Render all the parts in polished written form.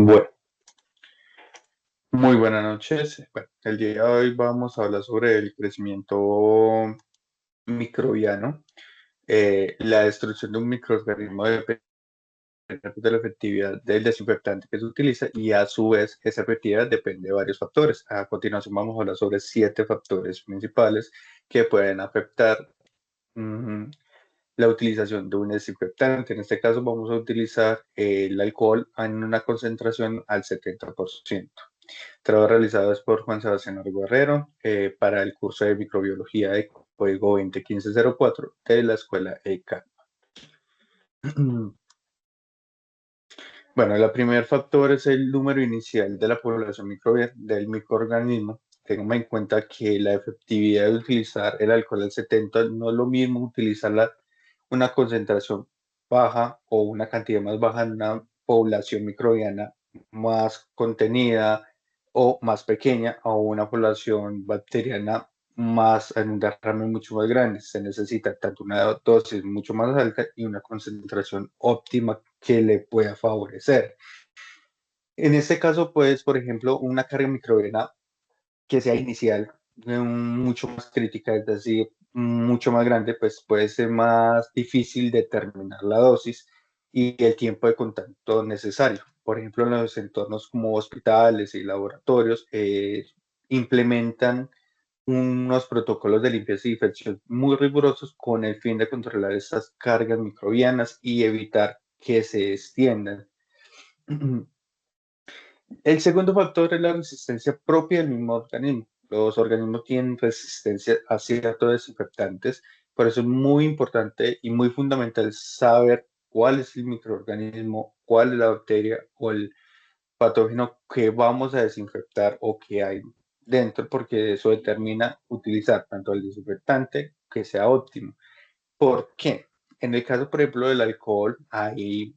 Bueno, muy buenas noches. Bueno, el día de hoy vamos a hablar sobre el crecimiento microbiano. La destrucción de un microorganismo depende de la efectividad del desinfectante que se utiliza y a su vez esa efectividad depende de varios factores. A continuación vamos a hablar sobre 7 factores principales que pueden afectar mm, la utilización de un desinfectante. En este caso vamos a utilizar el alcohol en una concentración al 70%. Trabajo realizado es por Juan Sebastián Guerrero para el curso de microbiología de código 2015-04 de la escuela ECA. Bueno, el primer factor es el número inicial de la población microbiana del microorganismo. Tengan en cuenta que la efectividad de utilizar el alcohol al 70 no es lo mismo utilizarla una concentración baja o una cantidad más baja en una población microbiana más contenida o más pequeña a una población bacteriana más en un derrame mucho más grande. Se necesita tanto una dosis mucho más alta y una concentración óptima que le pueda favorecer. En este caso, pues, por ejemplo, una carga microbiana que sea inicial, mucho más crítica, es decir, mucho más grande, pues puede ser más difícil determinar la dosis y el tiempo de contacto necesario. Por ejemplo, en los entornos como hospitales y laboratorios, implementan unos protocolos de limpieza y infección muy rigurosos con el fin de controlar estas cargas microbianas y evitar que se extiendan. El segundo factor es la resistencia propia del mismo organismo. Los organismos tienen resistencia a ciertos desinfectantes, por eso es muy importante y muy fundamental saber cuál es el microorganismo, cuál es la bacteria o el patógeno que vamos a desinfectar o que hay dentro, porque eso determina utilizar tanto el desinfectante que sea óptimo. ¿Por qué? En el caso, por ejemplo, del alcohol, hay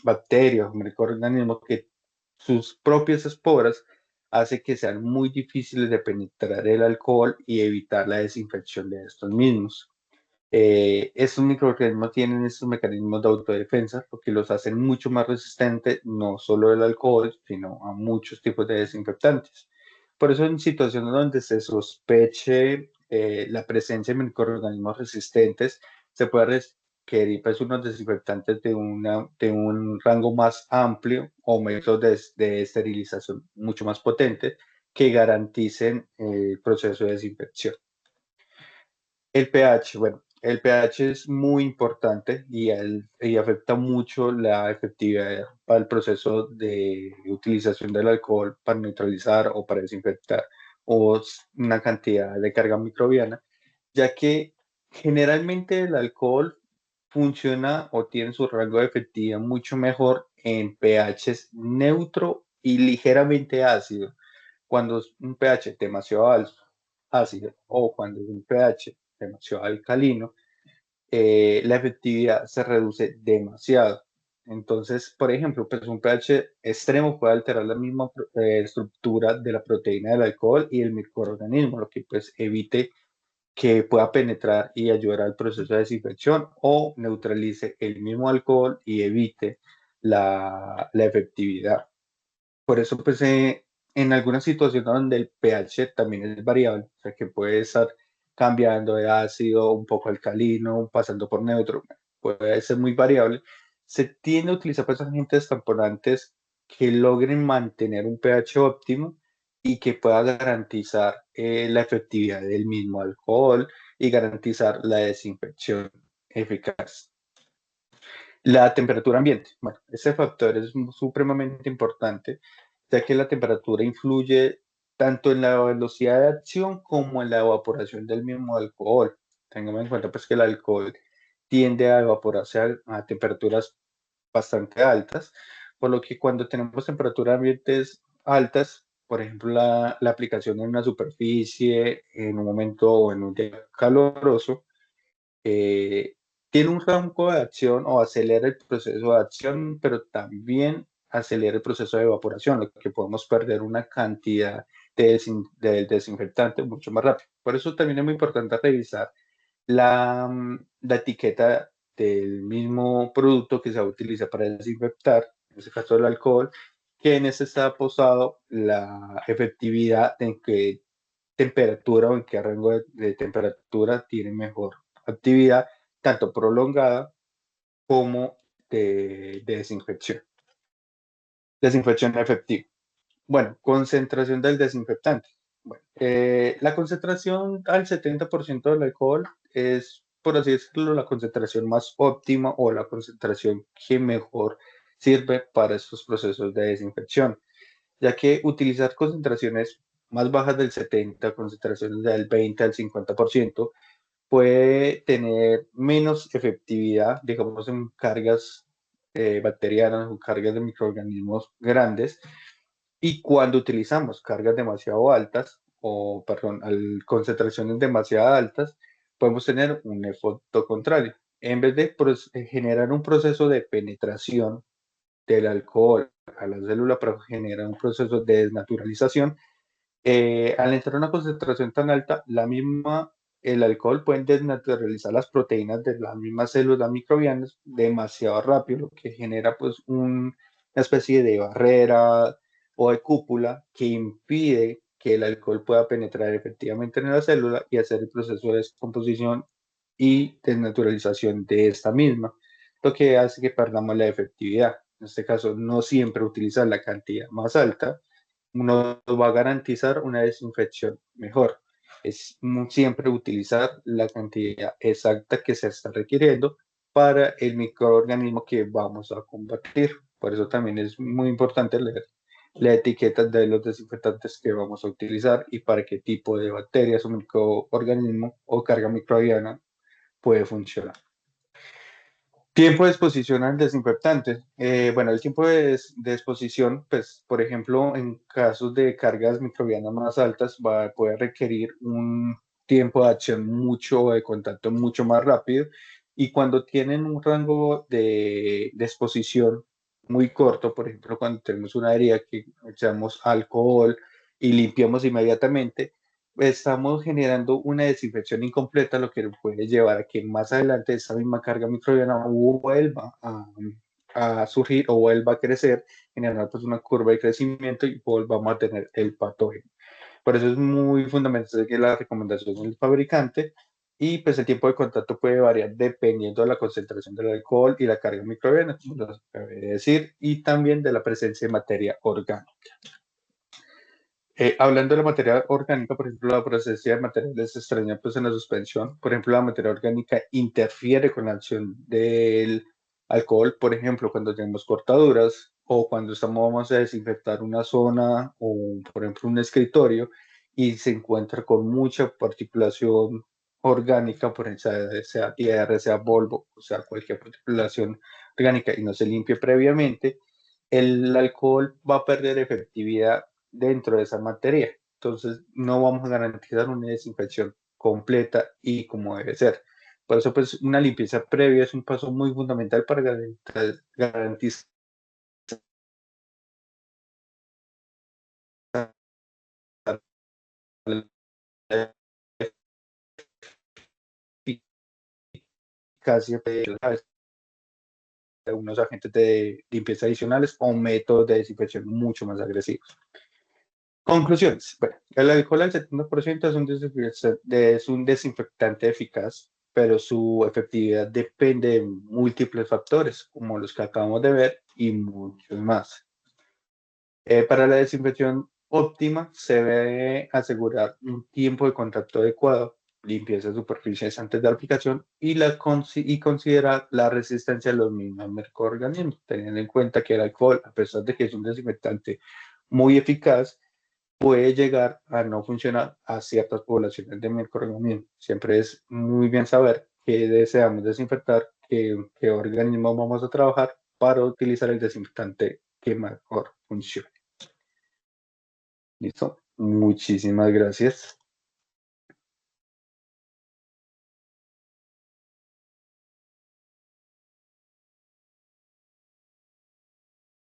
bacterias, microorganismos que sus propias esporas hace que sean muy difíciles de penetrar el alcohol y evitar la desinfección de estos mismos. Estos microorganismos tienen estos mecanismos de autodefensa, lo que los hacen mucho más resistentes, no solo al alcohol, sino a muchos tipos de desinfectantes. Por eso en situaciones donde se sospeche la presencia de microorganismos resistentes, se puede requerir pues, unos desinfectantes de un rango más amplio o métodos de esterilización mucho más potentes que garanticen el proceso de desinfección. El pH, bueno, el pH es muy importante y afecta mucho la efectividad para el proceso de utilización del alcohol para neutralizar o para desinfectar o una cantidad de carga microbiana, ya que generalmente el alcohol funciona o tiene su rango de efectividad mucho mejor en pH neutro y ligeramente ácido. Cuando es un pH demasiado alto, ácido, o cuando es un pH demasiado alcalino, la efectividad se reduce demasiado. Entonces, por ejemplo, pues un pH extremo puede alterar la misma estructura de la proteína del alcohol y el microorganismo, lo que pues evite que pueda penetrar y ayudar al proceso de desinfección o neutralice el mismo alcohol y evite la efectividad. Por eso, pues, en algunas situaciones donde el pH también es variable, o sea, que puede estar cambiando de ácido, un poco alcalino, pasando por neutro, puede ser muy variable, se tiende a utilizar pues, agentes tamponantes que logren mantener un pH óptimo y que pueda garantizar la efectividad del mismo alcohol y garantizar la desinfección eficaz. La temperatura ambiente. Bueno, ese factor es supremamente importante, ya que la temperatura influye tanto en la velocidad de acción como en la evaporación del mismo alcohol. Tengamos en cuenta pues, que el alcohol tiende a evaporarse a temperaturas bastante altas, por lo que cuando tenemos temperaturas ambientes altas, por ejemplo, la aplicación en una superficie, en un momento o en un día caluroso, eh, tiene un rango de acción o acelera el proceso de acción, pero también acelera el proceso de evaporación, lo que podemos perder una cantidad de desinfectante mucho más rápido. Por eso también es muy importante revisar la etiqueta del mismo producto que se va a utilizar para desinfectar, en este caso el alcohol, que en ese está posado la efectividad en qué temperatura o en qué rango de temperatura tiene mejor actividad, tanto prolongada como de desinfección. Desinfección efectiva. Bueno, concentración del desinfectante. Bueno, la concentración al 70% del alcohol es, por así decirlo, la concentración más óptima o la concentración que mejor sirve para estos procesos de desinfección, ya que utilizar concentraciones más bajas del 70, concentraciones del 20 al 50%, puede tener menos efectividad, digamos, en cargas bacterianas o cargas de microorganismos grandes, y cuando utilizamos cargas demasiado altas, o perdón, concentraciones demasiado altas, podemos tener un efecto contrario. En vez de generar un proceso de penetración del alcohol a la célula, pero genera un proceso de desnaturalización, al entrar a una concentración tan alta, el alcohol puede desnaturalizar las proteínas de las mismas células microbianas demasiado rápido, lo que genera pues una especie de barrera o de cúpula que impide que el alcohol pueda penetrar efectivamente en la célula y hacer el proceso de descomposición y desnaturalización de esta misma, lo que hace que perdamos la efectividad. En este caso, no siempre utilizar la cantidad más alta nos va a garantizar una desinfección mejor. Es siempre utilizar la cantidad exacta que se está requiriendo para el microorganismo que vamos a combatir. Por eso también es muy importante leer la etiqueta de los desinfectantes que vamos a utilizar y para qué tipo de bacterias o microorganismo o carga microbiana puede funcionar. Tiempo de exposición al desinfectante. Bueno, el tiempo de exposición, pues, por ejemplo, en casos de cargas microbianas más altas, puede requerir un tiempo de acción mucho, de contacto mucho más rápido. Y cuando tienen un rango de exposición muy corto, por ejemplo, cuando tenemos una herida que echamos alcohol y limpiamos inmediatamente, estamos generando una desinfección incompleta, lo que puede llevar a que más adelante esa misma carga microbiana vuelva a surgir o vuelva a crecer, generar pues una curva de crecimiento y volvamos a tener el patógeno. Por eso es muy fundamental que la recomendación del fabricante, y pues el tiempo de contacto puede variar dependiendo de la concentración del alcohol y la carga microbiana, como lo acabé de decir, y también de la presencia de materia orgánica. Hablando de la materia orgánica, por ejemplo, la presencia de materiales extraños pues, en la suspensión, por ejemplo, la materia orgánica interfiere con la acción del alcohol, por ejemplo, cuando tenemos cortaduras o cuando vamos a desinfectar una zona o, por ejemplo, un escritorio y se encuentra con mucha particulación orgánica, por ejemplo, sea tierra, sea polvo, o sea, cualquier particulación orgánica y no se limpie previamente, el alcohol va a perder efectividad dentro de esa materia. Entonces, no vamos a garantizar una desinfección completa y como debe ser. Por eso, pues, una limpieza previa es un paso muy fundamental para garantizar la eficacia de unos agentes de limpieza adicionales o métodos de desinfección mucho más agresivos. Conclusiones. Bueno, el alcohol al 70% es un desinfectante eficaz, pero su efectividad depende de múltiples factores, como los que acabamos de ver, y muchos más. Para la desinfección óptima, se debe asegurar un tiempo de contacto adecuado, limpieza de superficies antes de la aplicación y considerar la resistencia a los mismos microorganismos, teniendo en cuenta que el alcohol, a pesar de que es un desinfectante muy eficaz, puede llegar a no funcionar a ciertas poblaciones de microorganismos. Siempre es muy bien saber qué deseamos desinfectar, qué organismos vamos a trabajar para utilizar el desinfectante que mejor funcione. ¿Listo? Muchísimas gracias.